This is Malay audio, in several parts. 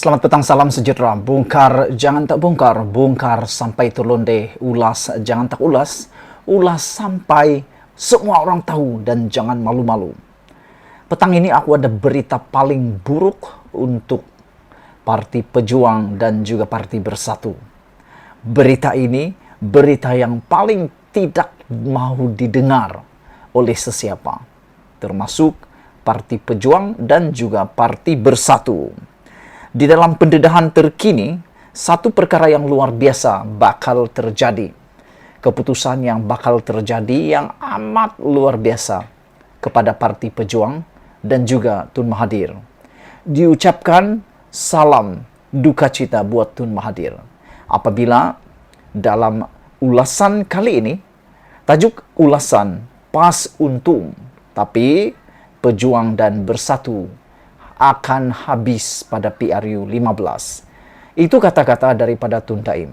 Selamat petang, salam sejahtera. Bongkar, jangan tak bongkar. Bongkar sampai terlonde. Ulas, jangan tak ulas. Ulas sampai semua orang tahu dan jangan malu-malu. Petang ini aku ada berita paling buruk untuk Parti Pejuang dan juga Parti Bersatu. Berita ini, berita yang paling tidak mau didengar oleh sesiapa. Termasuk Parti Pejuang dan juga Parti Bersatu. Di dalam pendedahan terkini, satu perkara yang luar biasa bakal terjadi. Keputusan yang bakal terjadi yang amat luar biasa kepada Parti Pejuang dan juga Tun Mahathir. Diucapkan salam duka cita buat Tun Mahathir. Apabila dalam ulasan kali ini, tajuk ulasan pas untung, tapi Pejuang dan Bersatu akan habis pada PRU 15. Itu kata-kata daripada Tun Daim.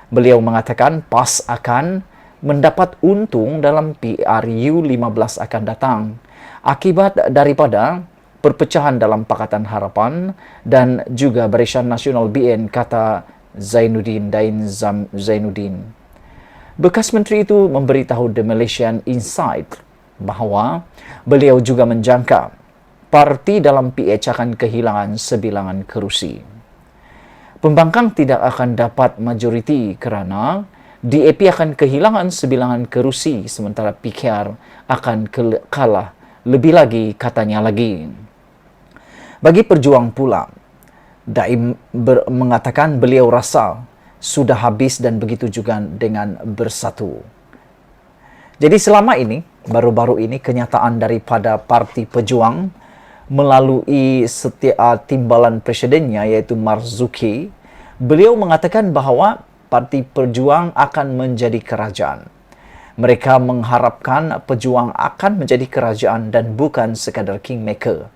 Beliau mengatakan PAS akan mendapat untung dalam PRU 15 akan datang akibat daripada perpecahan dalam Pakatan Harapan dan juga Barisan Nasional BN, kata Zainuddin Dain Zainuddin. Bekas menteri itu memberitahu The Malaysian Insight bahawa beliau juga menjangka parti dalam PH akan kehilangan sebilangan kerusi. Pembangkang tidak akan dapat majoriti kerana DAP akan kehilangan sebilangan kerusi sementara PKR akan kalah lebih lagi, katanya lagi. Bagi Pejuang pula, Daim mengatakan beliau rasa sudah habis dan begitu juga dengan Bersatu. Jadi selama ini, baru-baru ini kenyataan daripada Parti Pejuang melalui timbalan presidennya iaitu Marzuki, beliau mengatakan bahawa Parti Pejuang akan menjadi kerajaan. Mereka mengharapkan Pejuang akan menjadi kerajaan dan bukan sekadar kingmaker.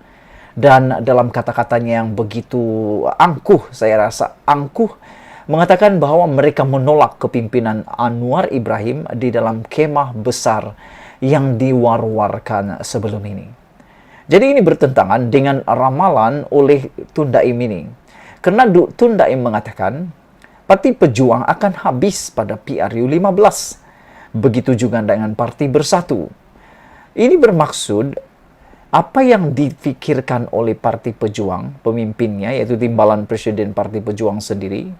Dan dalam kata-katanya yang begitu angkuh, saya rasa angkuh, mengatakan bahawa mereka menolak kepimpinan Anwar Ibrahim di dalam kemah besar yang diwar-warkan sebelum ini. Jadi ini bertentangan dengan ramalan oleh Tun Daim ini. Kerana Tun Daim mengatakan Parti Pejuang akan habis pada PRU 15. Begitu juga dengan Parti Bersatu. Ini bermaksud apa yang difikirkan oleh Parti Pejuang, pemimpinnya iaitu timbalan Presiden Parti Pejuang sendiri,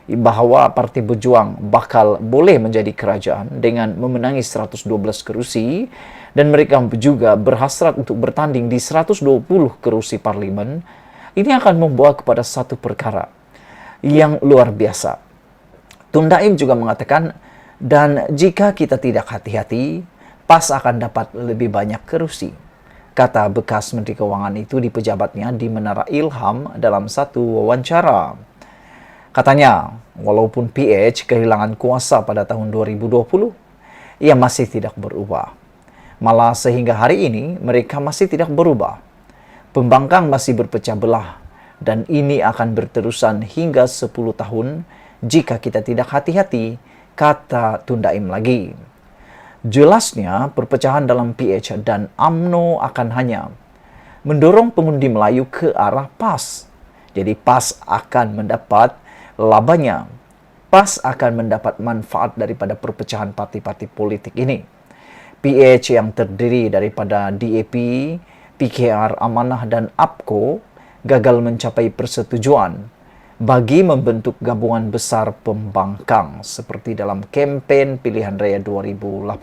bahawa Parti Pejuang bakal boleh menjadi kerajaan dengan memenangi 112 kerusi dan mereka juga berhasrat untuk bertanding di 120 kerusi parlimen. Ini akan membawa kepada satu perkara yang luar biasa. Tun Daim juga mengatakan, dan jika kita tidak hati-hati, PAS akan dapat lebih banyak kerusi. Kata bekas Menteri Keuangan itu di pejabatnya di Menara Ilham dalam satu wawancara. Katanya, walaupun PH kehilangan kuasa pada tahun 2020, ia masih tidak berubah. Malah sehingga hari ini, mereka masih tidak berubah. Pembangkang masih berpecah belah dan ini akan berterusan hingga 10 tahun jika kita tidak hati-hati, kata Tun Daim lagi. Jelasnya, perpecahan dalam PH dan UMNO akan hanya mendorong pengundi Melayu ke arah PAS. Jadi PAS akan mendapat labanya. PAS akan mendapat manfaat daripada perpecahan parti-parti politik ini. PH yang terdiri daripada DAP, PKR, Amanah dan APKO gagal mencapai persetujuan bagi membentuk gabungan besar pembangkang seperti dalam kempen pilihan raya 2018.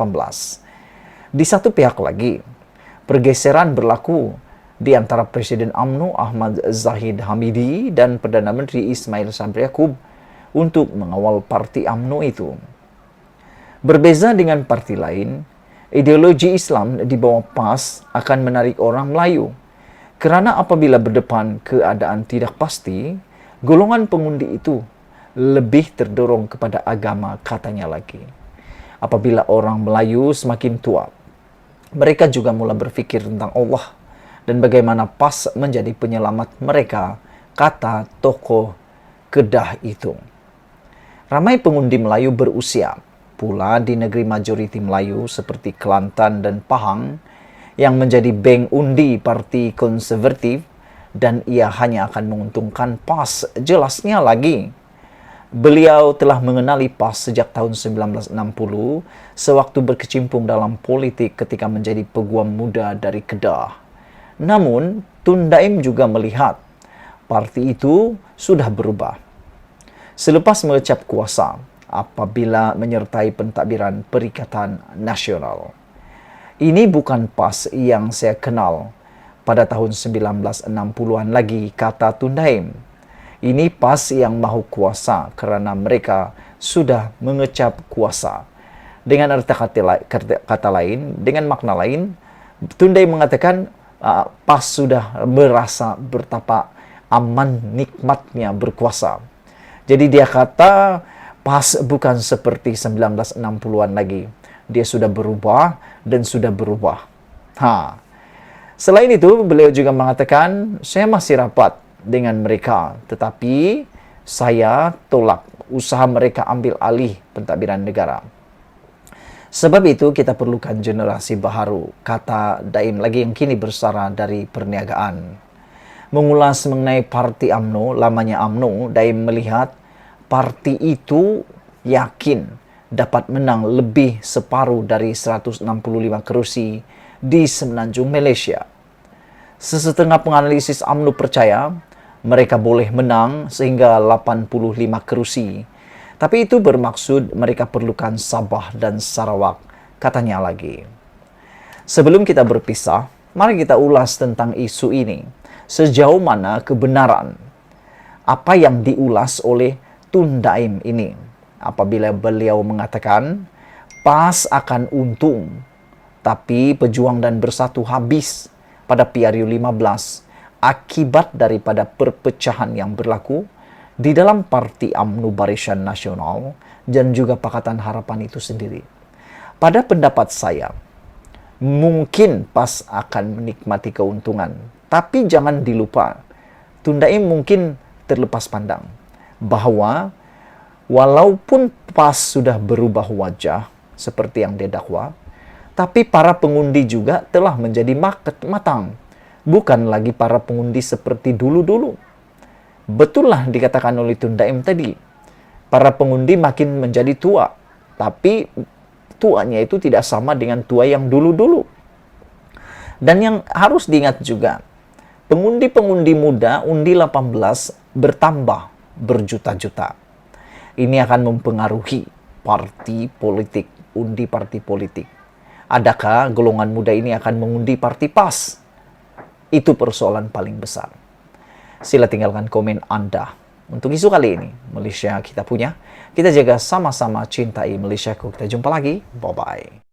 Di satu pihak lagi, pergeseran berlaku di antara Presiden UMNO Ahmad Zahid Hamidi dan Perdana Menteri Ismail Sabri Yaakob untuk mengawal parti UMNO itu. Berbeza dengan parti lain, ideologi Islam di bawah PAS akan menarik orang Melayu. Kerana apabila berdepan keadaan tidak pasti, golongan pengundi itu lebih terdorong kepada agama, katanya lagi. Apabila orang Melayu semakin tua, mereka juga mula berfikir tentang Allah dan bagaimana PAS menjadi penyelamat mereka, kata tokoh Kedah itu. Ramai pengundi Melayu berusia pula di negeri majoriti Melayu seperti Kelantan dan Pahang yang menjadi bank undi Parti Konservatif dan ia hanya akan menguntungkan PAS. Jelasnya lagi, beliau telah mengenali PAS sejak tahun 1960 sewaktu berkecimpung dalam politik ketika menjadi peguam muda dari Kedah. Namun, Tun Daim juga melihat parti itu sudah berubah. Selepas mengecap kuasa, apabila menyertai pentadbiran Perikatan Nasional. Ini bukan PAS yang saya kenal pada tahun 1960-an lagi, kata Tun Daim. Ini PAS yang mahu kuasa kerana mereka sudah mengecap kuasa. Dengan kata lain, dengan makna lain, Tun Daim mengatakan PAS sudah merasa betapa aman nikmatnya berkuasa. Jadi dia kata PAS bukan seperti 1960-an lagi. Dia sudah berubah dan sudah berubah. Selain itu, beliau juga mengatakan, saya masih rapat dengan mereka, tetapi saya tolak usaha mereka ambil alih pentadbiran negara. Sebab itu, kita perlukan generasi baharu, kata Daim lagi yang kini bersara dari perniagaan. Mengulas mengenai parti UMNO, lamanya UMNO, Daim melihat parti itu yakin dapat menang lebih separuh dari 165 kerusi di Semenanjung Malaysia. Sesetengah penganalisis UMNO percaya mereka boleh menang sehingga 85 kerusi. Tapi itu bermaksud mereka perlukan Sabah dan Sarawak, katanya lagi. Sebelum kita berpisah, mari kita ulas tentang isu ini. Sejauh mana kebenaran apa yang diulas oleh Tun Daim ini? Apabila beliau mengatakan PAS akan untung, tapi Pejuang dan Bersatu habis pada PRU 15 akibat daripada perpecahan yang berlaku di dalam Parti UMNO Barisan Nasional dan juga Pakatan Harapan itu sendiri. Pada pendapat saya, mungkin PAS akan menikmati keuntungan, tapi jangan dilupa, Tun Daim mungkin terlepas pandang bahawa walaupun PAS sudah berubah wajah seperti yang dia dakwa, tapi para pengundi juga telah menjadi matang. Bukan lagi para pengundi seperti dulu-dulu. Betullah dikatakan oleh Tun Daim tadi, para pengundi makin menjadi tua, tapi tuanya itu tidak sama dengan tua yang dulu-dulu. Dan yang harus diingat juga, pengundi-pengundi muda undi 18 bertambah berjuta-juta. Ini akan mempengaruhi parti politik, undi parti politik. Adakah golongan muda ini akan mengundi parti PAS? Itu persoalan paling besar. Sila tinggalkan komen Anda. Untuk isu kali ini, Malaysia kita punya. Kita jaga sama-sama cintai Malaysia. Kita jumpa lagi. Bye-bye.